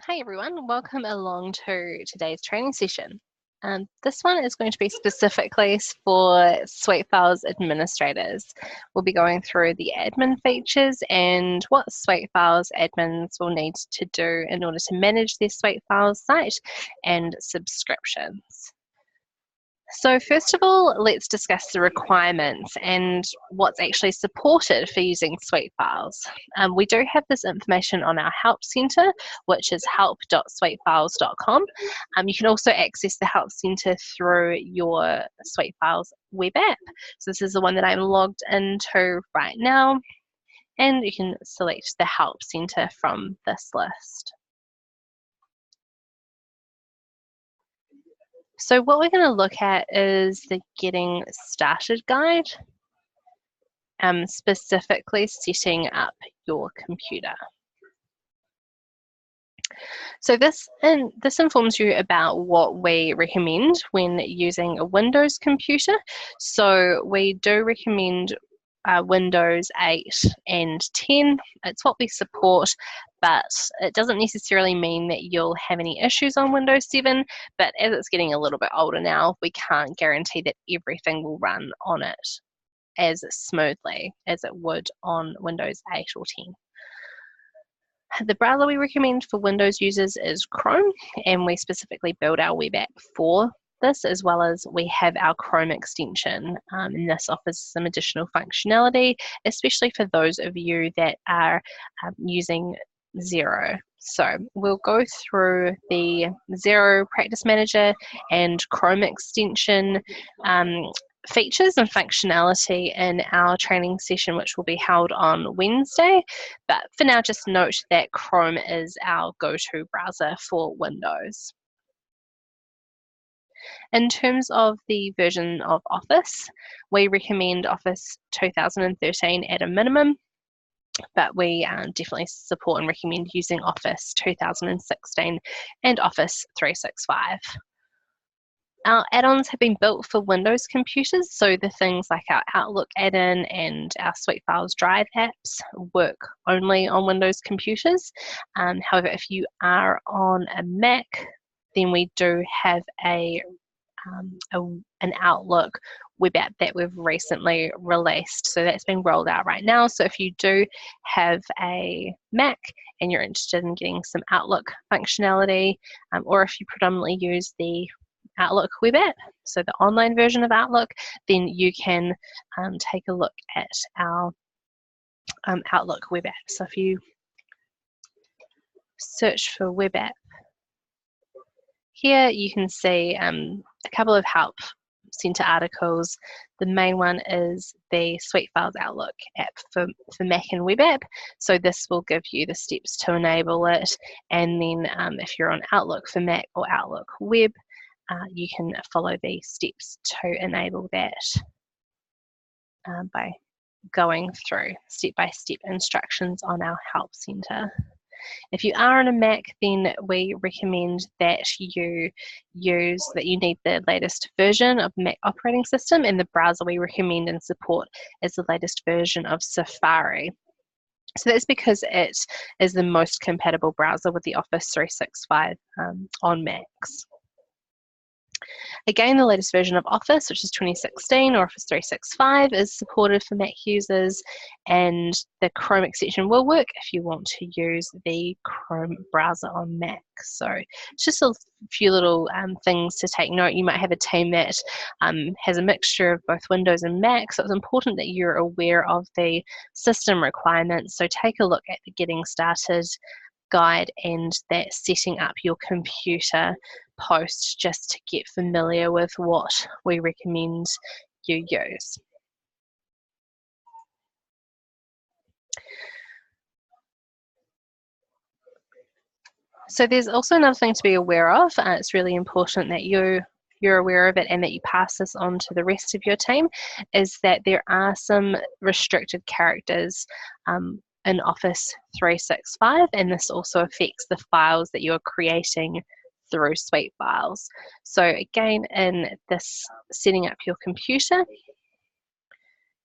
Hi everyone, welcome along to today's training session. This one is going to be specifically for SuiteFiles administrators. We'll be going through the admin features and what SuiteFiles admins will need to do in order to manage their SuiteFiles site and subscriptions. So first of all, let's discuss the requirements and what's actually supported for using SuiteFiles. We do have this information on our Help Centre, which is help.suitefiles.com. You can also access the Help Centre through your SuiteFiles web app. So this is the one that I'm logged into right now, and you can select the Help Centre from this list. So what we're going to look at is the Getting Started guide, specifically setting up your computer. So this informs you about what we recommend when using a Windows computer. So we do recommend Windows 8 and 10. It's what we support, but it doesn't necessarily mean that you'll have any issues on Windows 7, but as it's getting a little bit older now, we can't guarantee that everything will run on it as smoothly as it would on Windows 8 or 10. The browser we recommend for Windows users is Chrome, and we specifically build our web app for this, as well as we have our Chrome extension, and this offers some additional functionality, especially for those of you that are using Xero. So we'll go through the Xero Practice Manager and Chrome extension features and functionality in our training session, which will be held on Wednesday. But for now, just note that Chrome is our go-to browser for Windows. In terms of the version of Office, we recommend Office 2013 at a minimum, but we definitely support and recommend using Office 2016 and Office 365. Our add-ons have been built for Windows computers, so the things like our Outlook add-in and our SuiteFiles Drive apps work only on Windows computers. However, if you are on a Mac, then we do have an Outlook web app that we've recently released. So that's being rolled out right now. So if you do have a Mac and you're interested in getting some Outlook functionality, or if you predominantly use the Outlook web app, so the online version of Outlook, then you can take a look at our Outlook web app. So if you search for web app, here you can see a couple of Help Centre articles. The main one is the SuiteFiles Outlook app for Mac and web app. So this will give you the steps to enable it, and then if you're on Outlook for Mac or Outlook web, you can follow these steps to enable that by going through step-by-step instructions on our Help Centre. If you are on a Mac, then we recommend that you need the latest version of Mac operating system, and the browser we recommend and support is the latest version of Safari. So that's because it is the most compatible browser with the Office 365 on Macs. Again, the latest version of Office, which is 2016 or Office 365, is supported for Mac users, and the Chrome extension will work if you want to use the Chrome browser on Mac. So it's just a few little things to take note. You might have a team that has a mixture of both Windows and Mac, so it's important that you're aware of the system requirements. So take a look at the Getting Started guide and that setting up your computer post, just to get familiar with what we recommend you use. So there's also another thing to be aware of. It's really important that you're aware of it and that you pass this on to the rest of your team, is that there are some restricted characters in Office 365, and this also affects the files that you're creating through SuiteFiles. So again, in this setting up your computer,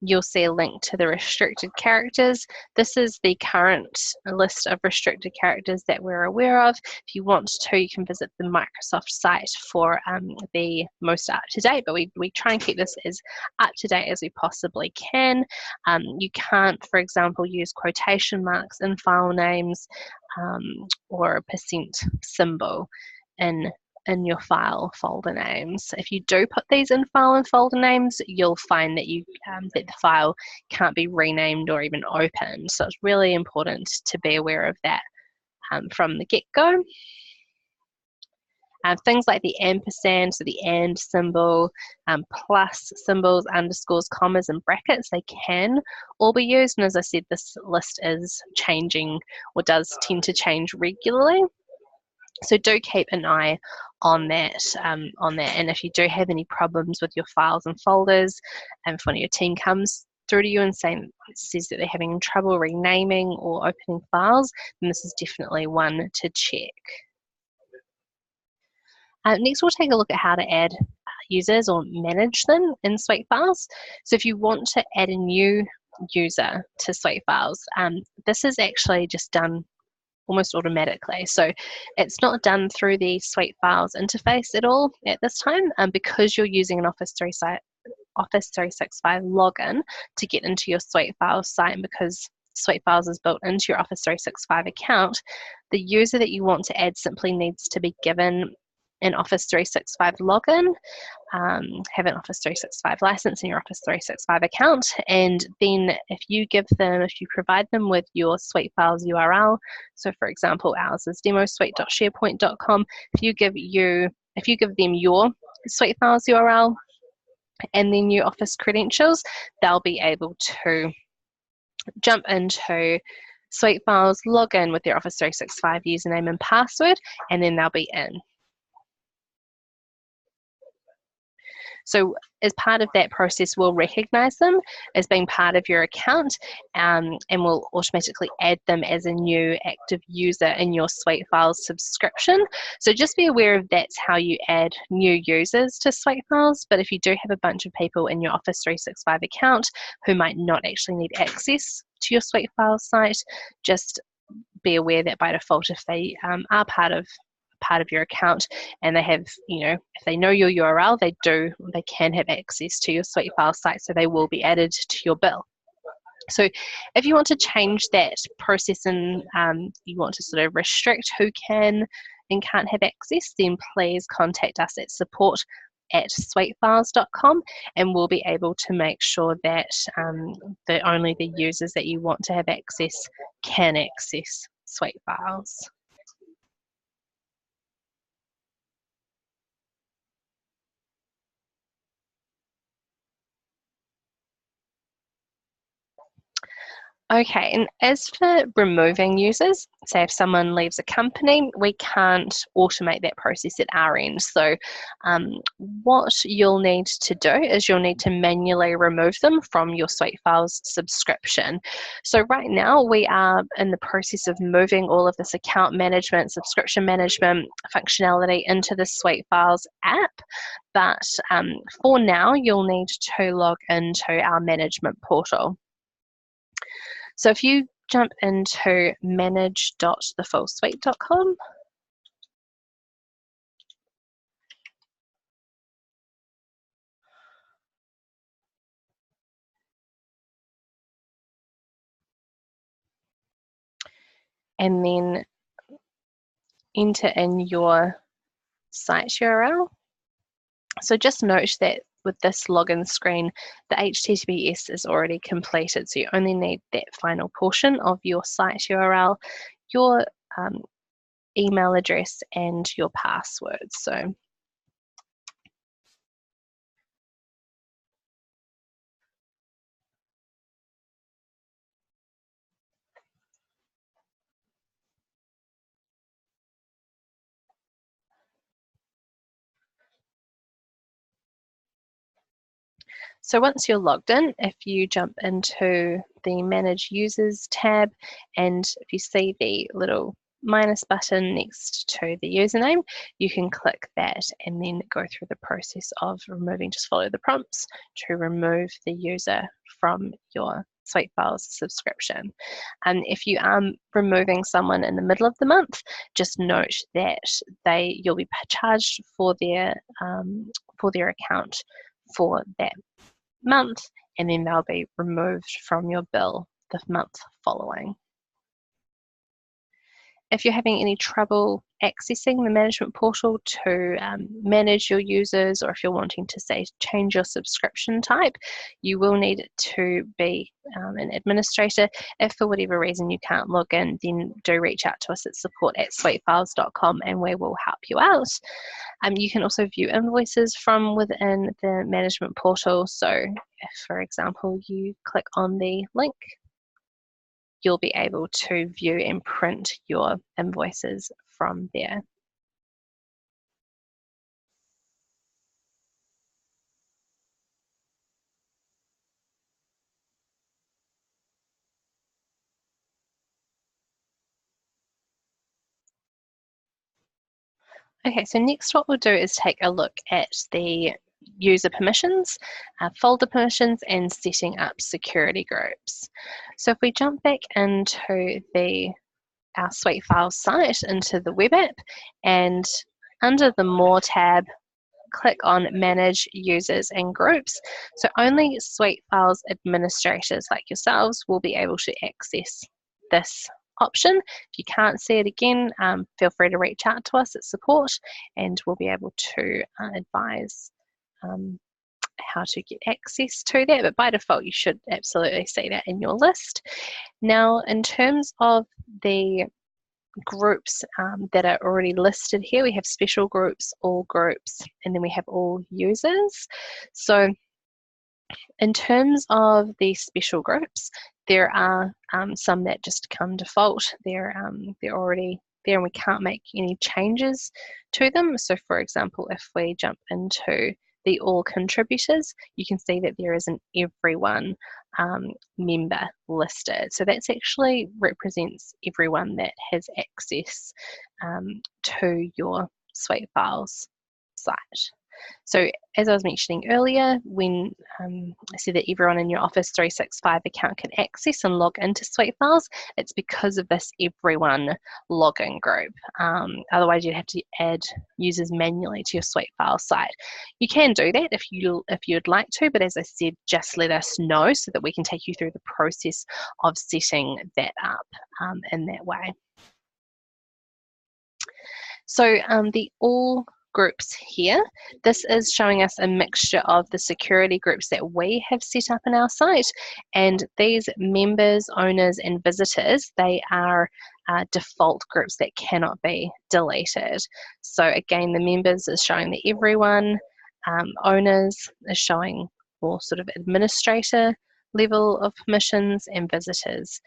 you'll see a link to the restricted characters. This is the current list of restricted characters that we're aware of. If you want to, you can visit the Microsoft site for the most up-to-date, but we try and keep this as up-to-date as we possibly can. You can't, for example, use quotation marks in file names or a percent symbol in your file folder names. If you do put these in file and folder names, you'll find that that the file can't be renamed or even opened. So it's really important to be aware of that from the get-go. Things like the ampersand, so the and symbol, plus symbols, underscores, commas, and brackets, they can all be used. And as I said, this list is changing or does tend to change regularly. So do keep an eye on that. And if you do have any problems with your files and folders, and if one of your team comes through to you and says that they're having trouble renaming or opening files, then this is definitely one to check. Next, we'll take a look at how to add users or manage them in SuiteFiles. So if you want to add a new user to SuiteFiles, this is actually just done almost automatically. So it's not done through the SuiteFiles interface at all at this time, because you're using an Office 365 login to get into your SuiteFiles site, and because SuiteFiles is built into your Office 365 account, the user that you want to add simply needs to be given an Office 365 login, have an Office 365 license in your Office 365 account, and then if you provide them with your SuiteFiles URL, so for example ours is demosuite.sharepoint.com, if you give them your SuiteFiles URL and then your Office credentials, they'll be able to jump into SuiteFiles, log in with their Office 365 username and password, and then they'll be in. So as part of that process, we'll recognize them as being part of your account, and we'll automatically add them as a new active user in your SuiteFiles subscription. So just be aware of that's how you add new users to SuiteFiles. But if you do have a bunch of people in your Office 365 account who might not actually need access to your SuiteFiles site, just be aware that by default, if they are part of your account and they have, if they know your URL, they can have access to your SuiteFiles site, so they will be added to your bill. So if you want to change that process and you want to sort of restrict who can and can't have access, then please contact us at support@suitefiles.com, and we'll be able to make sure that only the users that you want to have access can access SuiteFiles. Okay, and as for removing users, say if someone leaves a company, we can't automate that process at our end. So what you'll need to do is you'll need to manually remove them from your SuiteFiles subscription. So right now we are in the process of moving all of this account management, subscription management functionality into the SuiteFiles app. But for now, you'll need to log into our management portal. So if you jump into manage.thefullsuite.com, and then enter in your site URL. So just note that with this login screen, the HTTPS is already completed, so you only need that final portion of your site URL, your email address, and your password. So once you're logged in, if you jump into the Manage Users tab, and if you see the little minus button next to the username, you can click that and then go through the process of removing, just follow the prompts to remove the user from your SuiteFiles subscription. And if you are removing someone in the middle of the month, just note that you'll be charged for their account for that month, and then they'll be removed from your bill the month following. If you're having any trouble accessing the management portal to manage your users, or if you're wanting to say change your subscription type, you will need to be an administrator. If for whatever reason you can't log in, then do reach out to us at support@suitefiles.com and we will help you out. You can also view invoices from within the management portal. So if, for example, you click on the link, you'll be able to view and print your invoices from there. Okay, so next what we'll do is take a look at the user permissions, folder permissions, and setting up security groups. So if we jump back into our SuiteFiles site, into the web app, and under the More tab, click on Manage Users and Groups. So only SuiteFiles administrators like yourselves will be able to access this option. If you can't see it again, feel free to reach out to us at support and we'll be able to advise how to get access to that. But by default, you should absolutely see that in your list. Now, in terms of the groups that are already listed here, we have special groups, all groups, and then we have all users. So in terms of the special groups, there are some that just come default. They're already there and we can't make any changes to them. So for example, if we jump into the all contributors, you can see that there is an everyone member listed. So that's actually represents everyone that has access to your SuiteFiles site. So as I was mentioning earlier, when I said that everyone in your Office 365 account can access and log into SuiteFiles, it's because of this everyone login group. Otherwise, you'd have to add users manually to your SuiteFiles site. You can do that if you'd like to, but as I said, just let us know so that we can take you through the process of setting that up in that way. So the all groups here, this is showing us a mixture of the security groups that we have set up in our site, and these members, owners and visitors, they are default groups that cannot be deleted. So again, the members is showing the everyone, owners is showing more sort of administrator level of permissions, and visitors,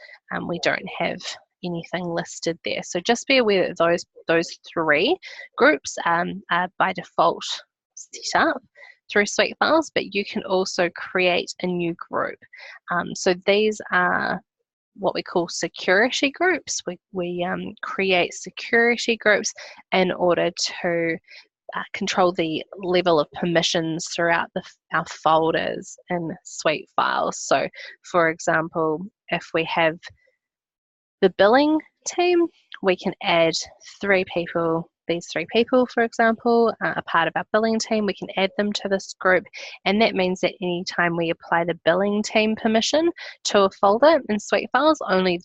we don't have anything listed there. So just be aware that those three groups are by default set up through SuiteFiles, but you can also create a new group. So these are what we call security groups. We create security groups in order to control the level of permissions throughout our folders in SuiteFiles. So for example, if we have the billing team, we can add these three people, for example, are part of our billing team. We can add them to this group, and that means that anytime we apply the billing team permission to a folder in SuiteFiles, only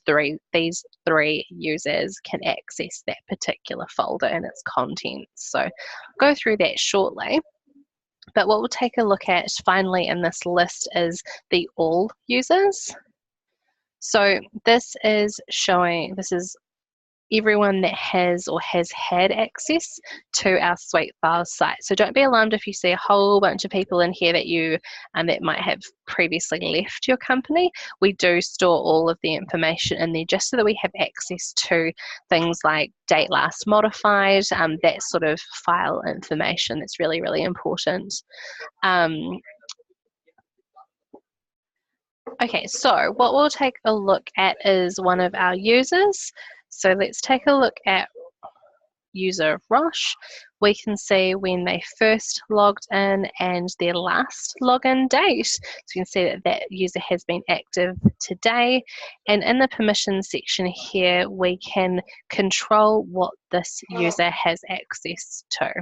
these three users can access that particular folder and its contents. So I'll go through that shortly. But what we'll take a look at finally in this list is the all users. So this is everyone that has or has had access to our SuiteFiles site. So don't be alarmed if you see a whole bunch of people in here that might have previously left your company. We do store all of the information in there just so that we have access to things like date last modified, that sort of file information that's really, really important. Okay, so what we'll take a look at is one of our users. So let's take a look at user Rosh, we can see when they first logged in and their last login date. So you can see that that user has been active today. And in the permissions section here, we can control what this user has access to.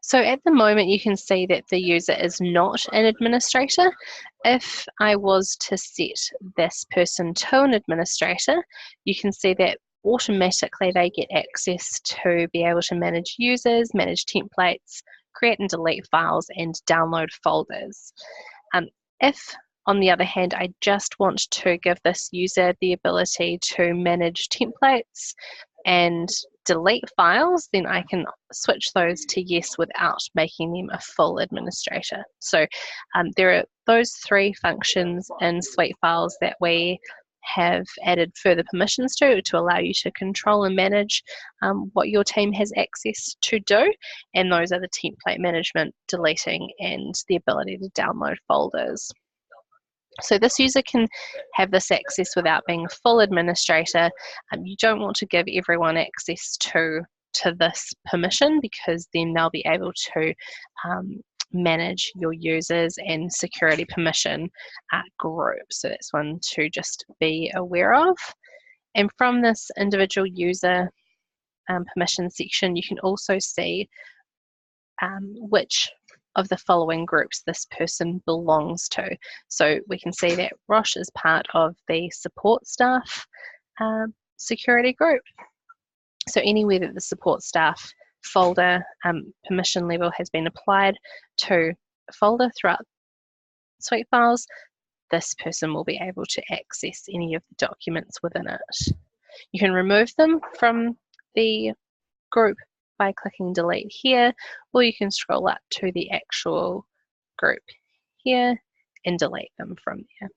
So at the moment, you can see that the user is not an administrator. If I was to set this person to an administrator, you can see that automatically they get access to be able to manage users, manage templates, create and delete files, and download folders. If, on the other hand, I just want to give this user the ability to manage templates and delete files, then I can switch those to yes without making them a full administrator. So there are those three functions in SuiteFiles that we have added further permissions to allow you to control and manage what your team has access to do. And those are the template management, deleting, and the ability to download folders. So this user can have this access without being a full administrator. You don't want to give everyone access to this permission, because then they'll be able to manage your users and security permission group. So that's one to just be aware of. And from this individual user permission section, you can also see which of the following groups this person belongs to. So we can see that Rosh is part of the support staff security group. So anywhere that the support staff folder permission level has been applied to a folder throughout SuiteFiles, this person will be able to access any of the documents within it. You can remove them from the group by clicking delete here, or you can scroll up to the actual group here and delete them from there.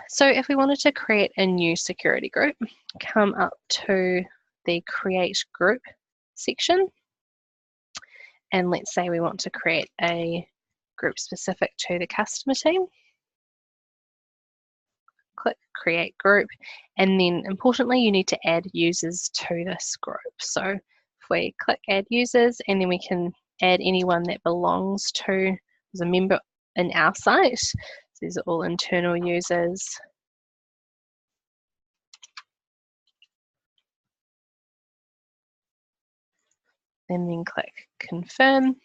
So if we wanted to create a new security group, come up to the create group section, and let's say we want to create a group specific to the customer team. Click create group, and then importantly you need to add users to this group. So if we click add users, and then we can add anyone that belongs to as a member in our site. So these are all internal users. And then click confirm.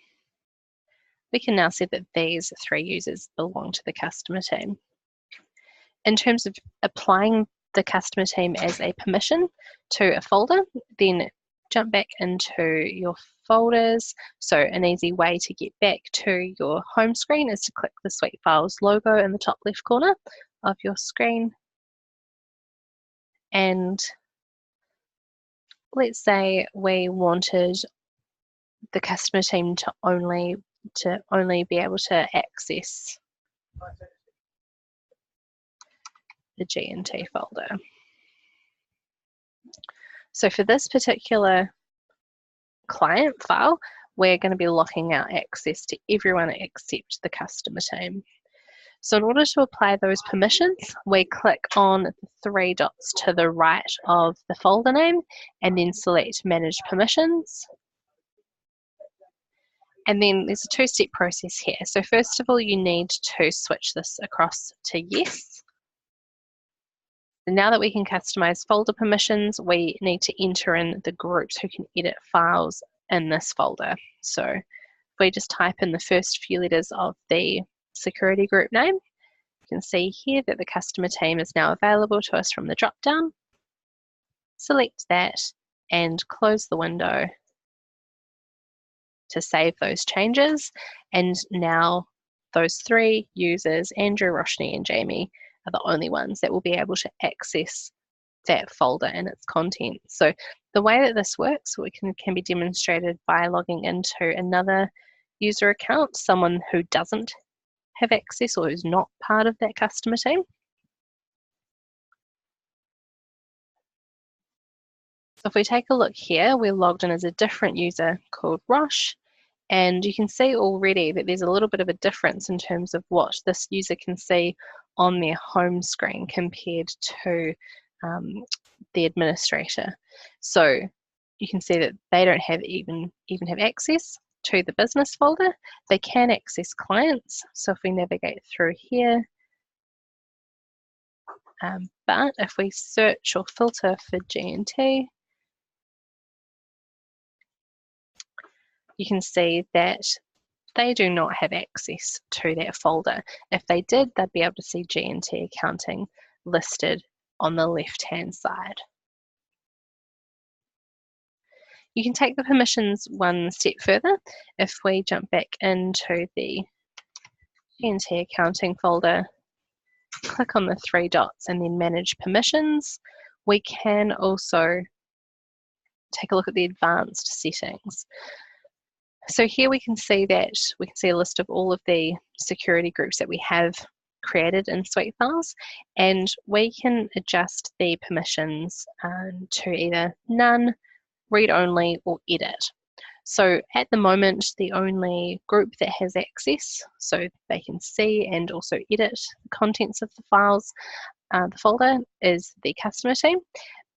We can now see that these three users belong to the customer team. In terms of applying the customer team as a permission to a folder, then jump back into your folders. So an easy way to get back to your home screen is to click the SuiteFiles logo in the top left corner of your screen. And let's say we wanted the customer team to only be able to access the G&T folder. So for this particular client file, we're going to be locking out access to everyone except the customer team. So in order to apply those permissions, we click on the three dots to the right of the folder name and then select Manage Permissions. And then there's a two-step process here. So first of all, you need to switch this across to yes. Now that we can customize folder permissions, we need to enter in the groups who can edit files in this folder. So if we just type in the first few letters of the security group name, you can see here that the customer team is now available to us from the drop-down. Select that and close the window to save those changes. And now those three users, Andrew, Roshni, and Jamie, are the only ones that will be able to access that folder and its content. So the way that this works can be demonstrated by logging into another user account, someone who doesn't have access or who's not part of that customer team. So if we take a look here, we're logged in as a different user called Rosh, and you can see already that there's a little bit of a difference in terms of what this user can see on their home screen compared to the administrator. So you can see that they don't have even have access to the business folder. They can access clients. So if we navigate through here, but if we search or filter for G&T, you can see that they do not have access to that folder. If they did, they'd be able to see G&T accounting listed on the left-hand side. You can take the permissions one step further. If we jump back into the G&T accounting folder, click on the three dots and then manage permissions, we can also take a look at the advanced settings. So here we can see a list of all of the security groups that we have created in SuiteFiles, and we can adjust the permissions to either none, read only, or edit. So at the moment, the only group that has access, so they can see and also edit the contents of the files, the folder, is the customer team.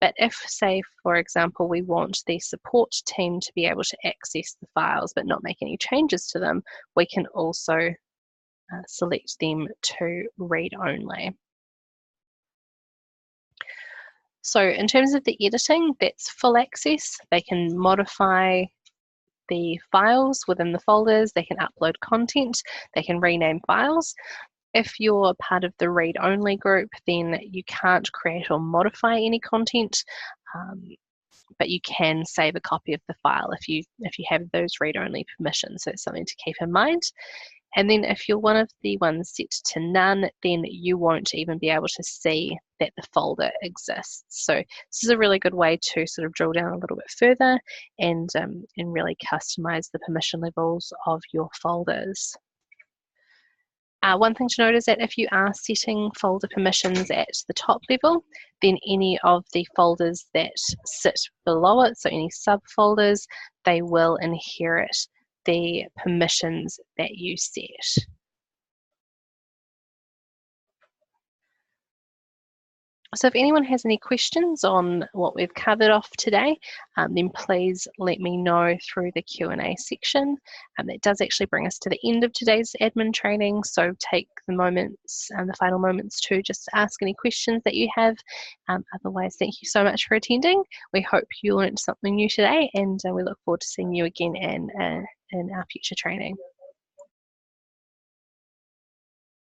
But if, say, for example, we want the support team to be able to access the files but not make any changes to them, we can also select them to read only. So in terms of the editing, that's full access. They can modify the files within the folders, they can upload content, they can rename files. If you're part of the read-only group, then you can't create or modify any content, but you can save a copy of the file if you have those read-only permissions. So it's something to keep in mind. And then if you're one of the ones set to none, then you won't even be able to see that the folder exists. So this is a really good way to sort of drill down a little bit further and really customize the permission levels of your folders. One thing to note is that if you are setting folder permissions at the top level, then any of the folders that sit below it, so any subfolders, they will inherit the permissions that you set. So if anyone has any questions on what we've covered off today, then please let me know through the Q&A section. That does actually bring us to the end of today's admin training, so take the moments and the final moments to just ask any questions that you have. Otherwise, thank you so much for attending. We hope you learned something new today, and we look forward to seeing you again in our future training.